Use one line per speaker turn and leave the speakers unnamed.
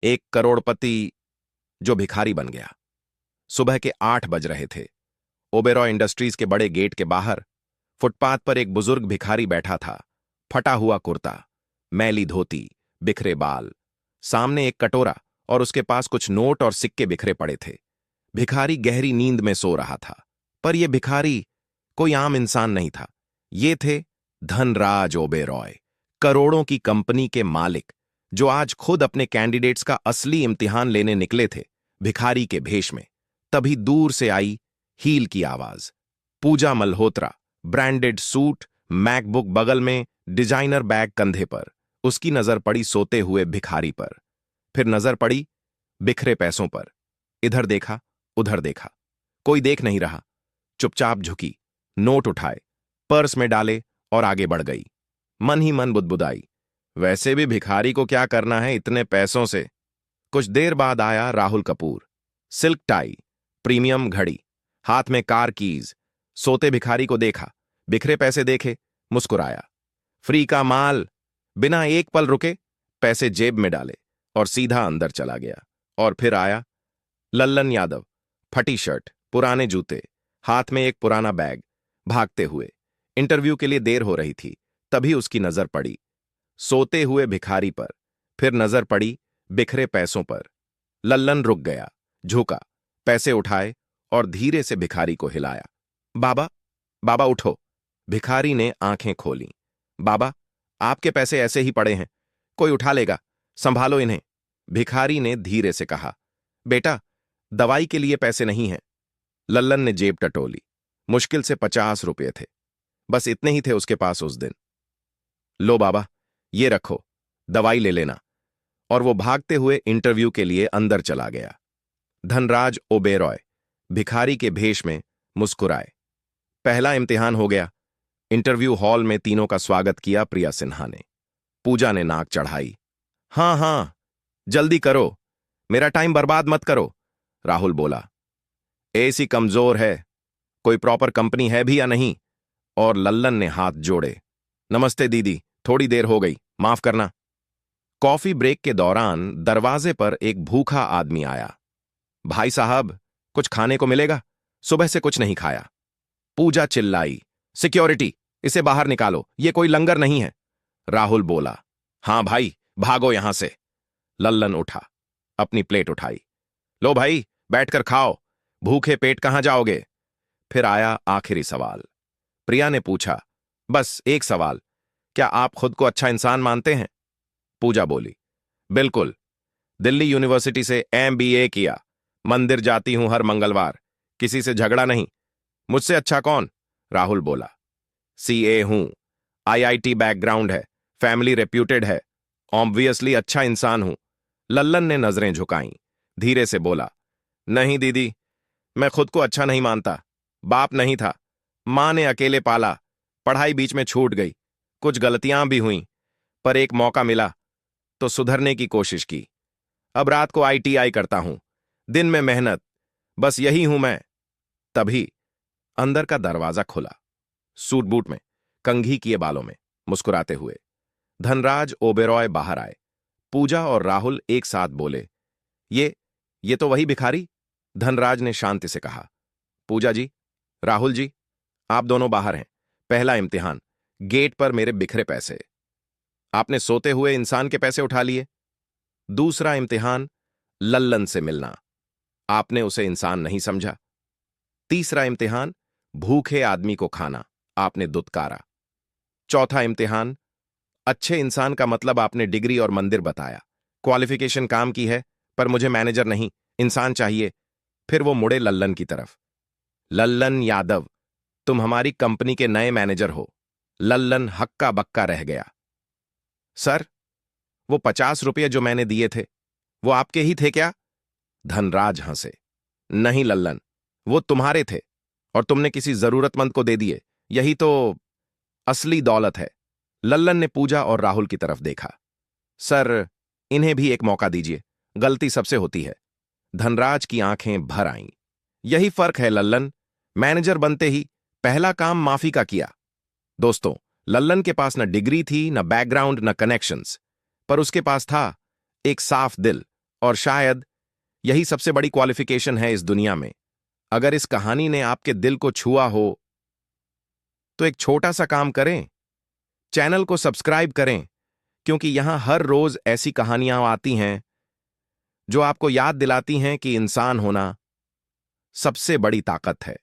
एक करोड़पति जो भिखारी बन गया। सुबह के 8 बज रहे थे। ओबेरॉय इंडस्ट्रीज के बड़े गेट के बाहर फुटपाथ पर एक बुजुर्ग भिखारी बैठा था। फटा हुआ कुर्ता, मैली धोती, बिखरे बाल, सामने एक कटोरा और उसके पास कुछ नोट और सिक्के बिखरे पड़े थे। भिखारी गहरी नींद में सो रहा था। पर यह भिखारी कोई आम इंसान नहीं था। ये थे धनराज ओबेरॉय, करोड़ों की कंपनी के मालिक, जो आज खुद अपने कैंडिडेट्स का असली इम्तिहान लेने निकले थे, भिखारी के भेष में। तभी दूर से आई हील की आवाज। पूजा मल्होत्रा, ब्रांडेड सूट, मैकबुक बगल में, डिजाइनर बैग कंधे पर। उसकी नजर पड़ी सोते हुए भिखारी पर, फिर नजर पड़ी बिखरे पैसों पर। इधर देखा, उधर देखा, कोई देख नहीं रहा। चुपचाप झुकी, नोट उठाए, पर्स में डाले और आगे बढ़ गई। मन ही मन बुदबुदाई, वैसे भी भिखारी को क्या करना है इतने पैसों से। कुछ देर बाद आया Rahul Kapoor, silk tie, premium घड़ी, हाथ में कार कीज। सोते भिखारी को देखा, बिखरे पैसे देखे, मुस्कुराया। फ्री का माल। बिना एक पल रुके पैसे जेब में डाले और सीधा अंदर चला गया। और फिर आया लल्लन यादव, फटी शर्ट, पुराने जूते, हाथ में एक पुराना बैग, भागते हुए। इंटरव्यू के लिए देर हो रही थी। तभी उसकी नजर पड़ी सोते हुए भिखारी पर, फिर नजर पड़ी बिखरे पैसों पर। लल्लन रुक गया, झुका, पैसे उठाए और धीरे से भिखारी को हिलाया। बाबा, बाबा उठो। भिखारी ने आंखें खोलीं। बाबा, आपके पैसे ऐसे ही पड़े हैं, कोई उठा लेगा, संभालो इन्हें। भिखारी ने धीरे से कहा, बेटा, दवाई के लिए पैसे नहीं हैं। लल्लन ने जेब टटोली। मुश्किल से 50 रुपये थे, बस इतने ही थे उसके पास उस दिन। लो बाबा, ये रखो, दवाई ले लेना। और वो भागते हुए इंटरव्यू के लिए अंदर चला गया। धनराज ओबेरॉय भिखारी के भेष में मुस्कुराए। पहला इम्तिहान हो गया। इंटरव्यू हॉल में तीनों का स्वागत किया प्रिया सिन्हा ने। पूजा ने नाक चढ़ाई। हां हां, जल्दी करो, मेरा टाइम बर्बाद मत करो। राहुल बोला, एसी कमजोर है, कोई प्रॉपर कंपनी है भी या नहीं। और लल्लन ने हाथ जोड़े। नमस्ते दीदी, थोड़ी देर हो गई, माफ करना। कॉफी ब्रेक के दौरान दरवाजे पर एक भूखा आदमी आया। भाई साहब, कुछ खाने को मिलेगा? सुबह से कुछ नहीं खाया। पूजा चिल्लाई, सिक्योरिटी, इसे बाहर निकालो, ये कोई लंगर नहीं है। राहुल बोला, हां भाई, भागो यहां से। लल्लन उठा, अपनी प्लेट उठाई। लो भाई, बैठकर खाओ, भूखे पेट कहां जाओगे। फिर आया आखिरी सवाल। प्रिया ने पूछा, बस एक सवाल, क्या आप खुद को अच्छा इंसान मानते हैं? पूजा बोली, बिल्कुल, दिल्ली यूनिवर्सिटी से MBA किया, मंदिर जाती हूं हर मंगलवार, किसी से झगड़ा नहीं। मुझसे अच्छा कौन? राहुल बोला, CA हूं, IIT बैकग्राउंड है, फैमिली रेप्यूटेड है, ऑब्वियसली अच्छा इंसान हूं। लल्लन ने नजरें झुकाईं, धीरे से बोला, नहीं दीदी, मैं खुद को अच्छा नहीं मानता। बाप नहीं था, मां ने अकेले पाला, पढ़ाई बीच में छूट गई, कुछ गलतियां भी हुईं, पर एक मौका मिला तो सुधरने की कोशिश की। अब रात को ITI करता हूं, दिन में मेहनत, बस यही हूं मैं। तभी अंदर का दरवाजा खुला। सूट बूट में, कंघी किए बालों में, मुस्कुराते हुए धनराज ओबेरॉय बाहर आए। पूजा और राहुल एक साथ बोले, ये तो वही भिखारी। धनराज ने शांति से कहा, पूजा जी, राहुल जी, आप दोनों बाहर हैं। पहला इम्तिहान, गेट पर मेरे बिखरे पैसे। आपने सोते हुए इंसान के पैसे उठा लिए। दूसरा इम्तिहान, लल्लन से मिलना। आपने उसे इंसान नहीं समझा। तीसरा इम्तिहान, भूखे आदमी को खाना। आपने दुत्कारा। चौथा इम्तिहान, अच्छे इंसान का मतलब आपने डिग्री और मंदिर बताया। क्वालिफिकेशन काम की है, पर मुझे मैनेजर नहीं, इंसान चाहिए। फिर वो मुड़े लल्लन की तरफ। लल्लन यादव, तुम हमारी कंपनी के नए मैनेजर हो। लल्लन हक्का बक्का रह गया। सर, वो 50 रुपये जो मैंने दिए थे, वो आपके ही थे क्या? धनराज हंसे। नहीं लल्लन, वो तुम्हारे थे और तुमने किसी जरूरतमंद को दे दिए। यही तो असली दौलत है। लल्लन ने पूजा और राहुल की तरफ देखा। सर, इन्हें भी एक मौका दीजिए, गलती सबसे होती है। धनराज की आंखें भर आईं। यही फर्क है लल्लन, मैनेजर बनते ही पहला काम माफी का किया। दोस्तों, लल्लन के पास न डिग्री थी, न बैकग्राउंड, न कनेक्शंस, पर उसके पास था एक साफ दिल और शायद यही सबसे बड़ी क्वालिफिकेशन है इस दुनिया में। अगर इस कहानी ने आपके दिल को छुआ हो तो एक छोटा सा काम करें, चैनल को सब्सक्राइब करें, क्योंकि यहां हर रोज ऐसी कहानियां आती हैं जो आपको याद दिलाती हैं कि इंसान होना सबसे बड़ी ताकत है।